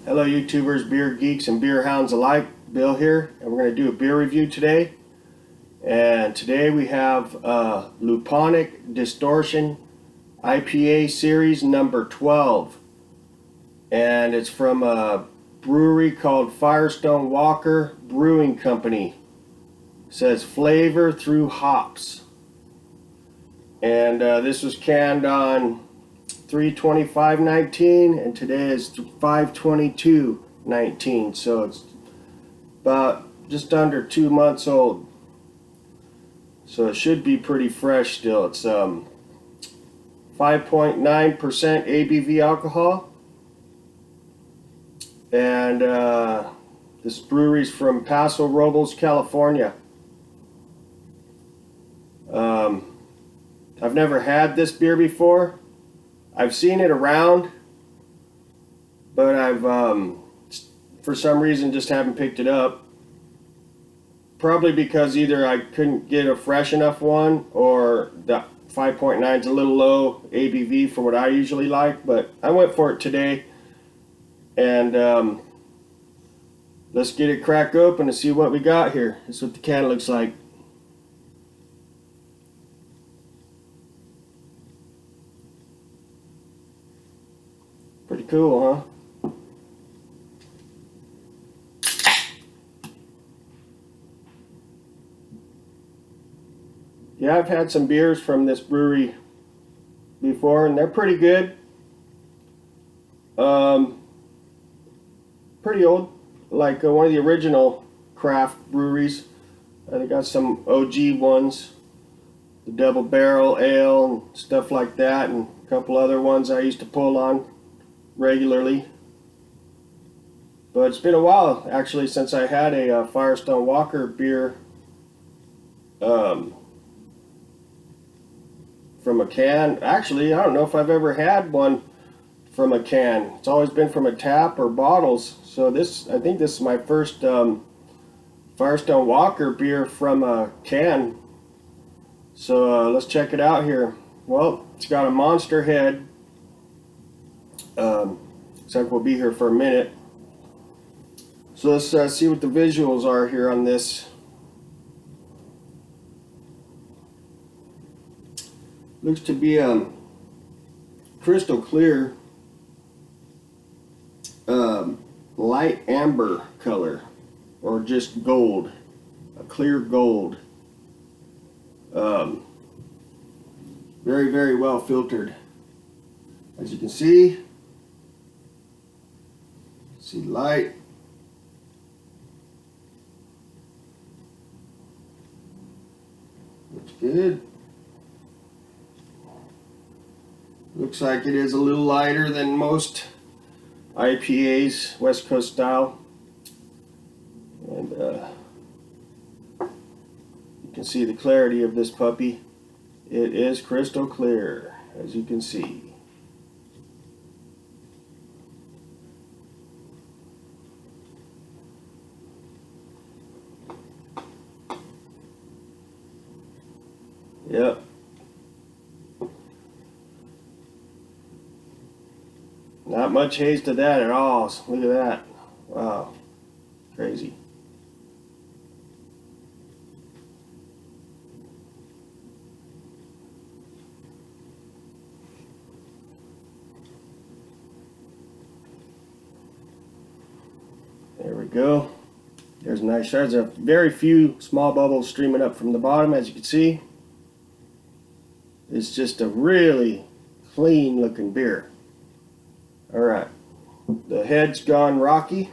Hello YouTubers, beer geeks, and beer hounds alike. Bill here, and we're going to do a beer review today. And today we have Luponic Distortion IPA series number 12. And it's from a brewery called Firestone Walker Brewing Company. It says flavor through hops. And this was canned on 3/25/19, and today is 5/22/19, so it's about just under 2 months old, so it should be pretty fresh still. It's 5.9% ABV alcohol, and this brewery's from Paso Robles, California. I've never had this beer before. I've seen it around, but I've for some reason just haven't picked it up. Probably because either I couldn't get a fresh enough one, or the 5.9 is a little low ABV for what I usually like. But I went for it today, and let's get it cracked open and see what we got here. This is what the can looks like. Pretty cool, huh? Yeah, I've had some beers from this brewery before, and they're pretty good. Pretty old, like one of the original craft breweries. They got some OG ones, the Double Barrel Ale and stuff like that, and a couple other ones I used to pull on regularly. But it's been a while actually since I had a Firestone Walker beer from a can. Actually, I don't know if I've ever had one from a can. It's always been from a tap or bottles. So I think this is my first Firestone Walker beer from a can. So let's check it out here. Well, it's got a monster head. Looks like we'll be here for a minute. So let's see what the visuals are here on this. Looks to be crystal clear, light amber color, or just gold, a clear gold. Very, very well filtered. As you can see light. Looks good. Looks like it is a little lighter than most IPAs, West Coast style. And you can see the clarity of this puppy. It is crystal clear, as you can see. Yep. Not much haze to that at all. Look at that. Wow. Crazy. There we go. There's a nice shards. There's a very few small bubbles streaming up from the bottom, as you can see. It's just a really clean looking beer. Alright, the head's gone rocky.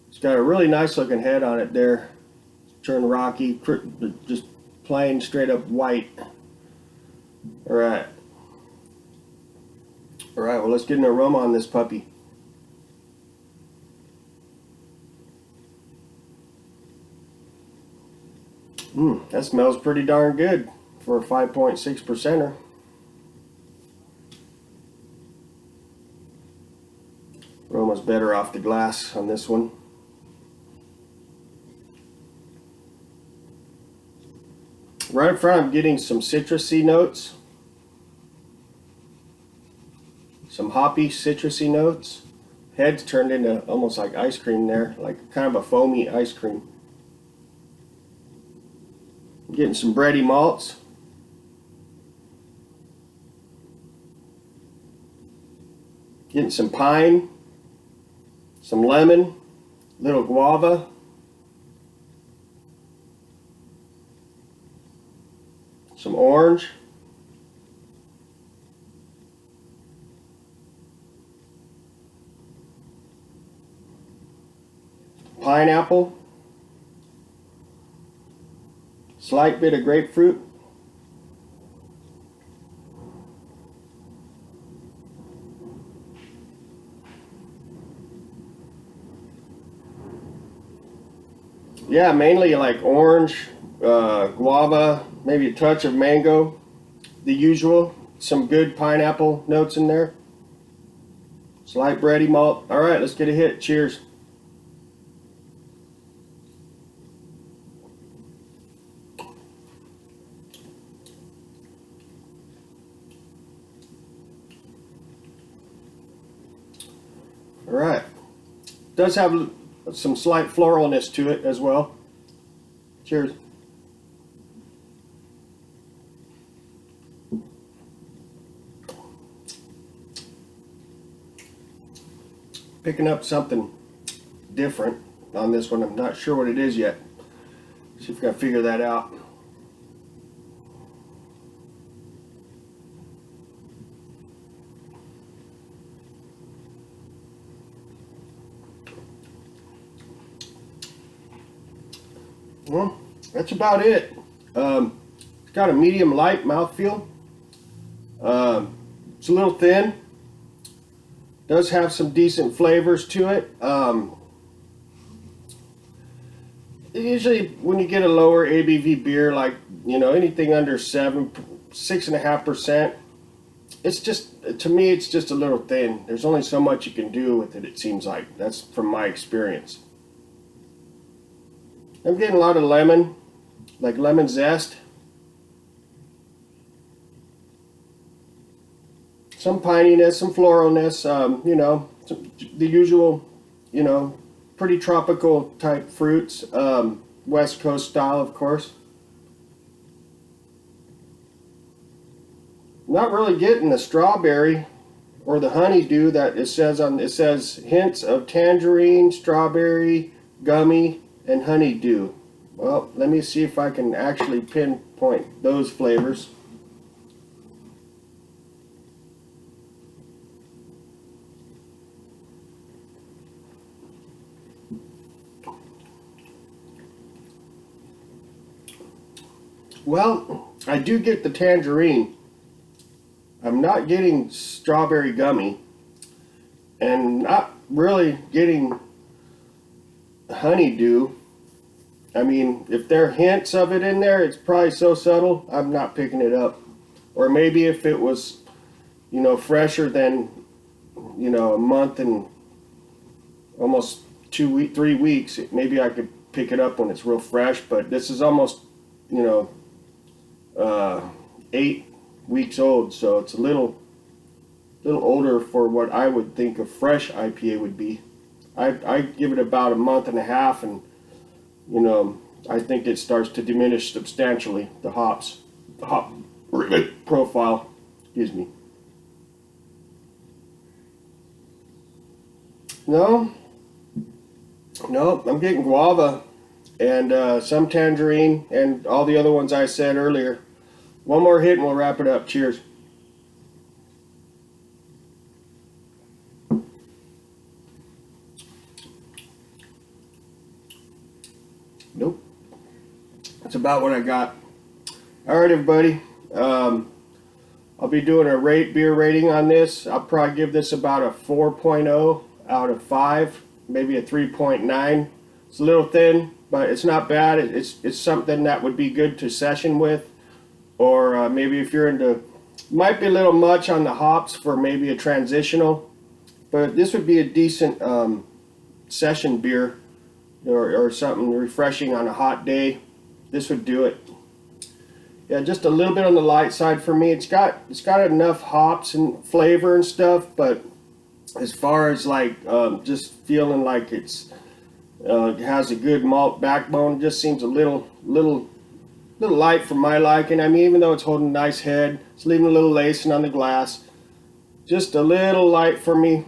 It's got a really nice looking head on it there. Turned rocky, just plain straight up white. Alright. Alright, well, let's get an aroma on this puppy. That smells pretty darn good for a 5.6%er. Aroma's better off the glass on this one. Right up front, I'm getting some citrusy notes. Some hoppy citrusy notes. head's turned into almost like ice cream there, like kind of a foamy ice cream. Getting some bready malts. Getting some pine, some lemon, little guava, some orange, pineapple, slight bit of grapefruit, yeah, mainly like orange, guava, maybe a touch of mango, the usual. Some good pineapple notes in there. Slight bready malt. All right, let's get a hit. Cheers. All right. Does have some slight floralness to it as well. Cheers. Picking up something different on this one. I'm not sure what it is yet. See if we can figure that out. Well, that's about it. It's got a medium light mouthfeel. It's a little thin. Does have some decent flavors to it. Usually when you get a lower ABV beer, like, you know, anything under 6.5%, it's just, to me, it's just a little thin. There's only so much you can do with it, it seems like. That's from my experience. I'm getting a lot of lemon, like lemon zest. Some pininess, some floralness, you know, the usual, you know, pretty tropical type fruits, West Coast style, of course. Not really getting the strawberry or the honeydew that it says on. It says hints of tangerine, strawberry, gummy, and honeydew. Well, let me see if I can actually pinpoint those flavors. Well, I do get the tangerine. I'm not getting strawberry gummy, and not really getting honeydew. I mean, if there are hints of it in there, it's probably so subtle, I'm not picking it up. Or maybe if it was, you know, fresher than, you know, a month and almost 3 weeks, maybe I could pick it up when it's real fresh. But this is almost, you know, 8 weeks old, so it's a little older for what I would think a fresh IPA would be. I give it about a month and a half, and you know, I think it starts to diminish substantially, the hop profile. Excuse me. No, I'm getting guava and some tangerine and all the other ones I said earlier. One more hit and we'll wrap it up. Cheers. Nope. That's about what I got. Alright, everybody. I'll be doing a Ratebeer rating on this. I'll probably give this about a 4.0 out of 5, maybe a 3.9. It's a little thin, but it's not bad. It's something that would be good to session with, or maybe if you're into, might be a little much on the hops for maybe a transitional, but this would be a decent session beer, or something refreshing on a hot day. This would do it. Yeah, just a little bit on the light side for me. It's got enough hops and flavor and stuff, but as far as like just feeling like it's has a good malt backbone, just seems a little light for my liking. I mean, even though it's holding a nice head, it's leaving a little lacing on the glass. Just a little light for me.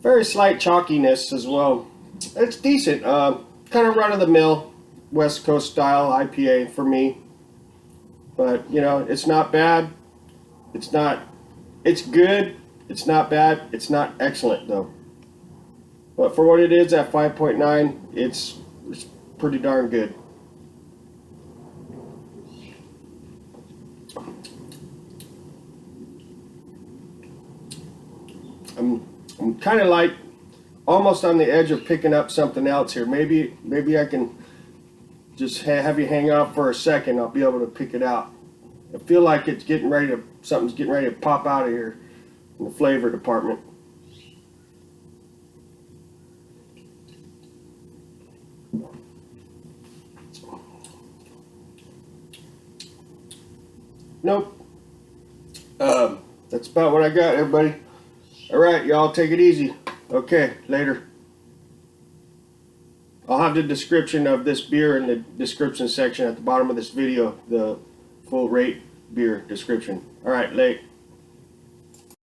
Very slight chalkiness as well. It's decent. Kind of run-of-the-mill West Coast style IPA for me. But, you know, it's not bad. It's good. It's not bad. It's not excellent, though. But for what it is at 5.9, it's pretty darn good. I'm kind of like almost on the edge of picking up something else here. Maybe I can just have you hang out for a second. I'll be able to pick it out. I feel like something's getting ready to pop out of here in the flavor department. Nope. That's about what I got, everybody. All right, y'all, take it easy. Okay, later. I'll have the description of this beer in the description section at the bottom of this video, the full Ratebeer description. All right, late.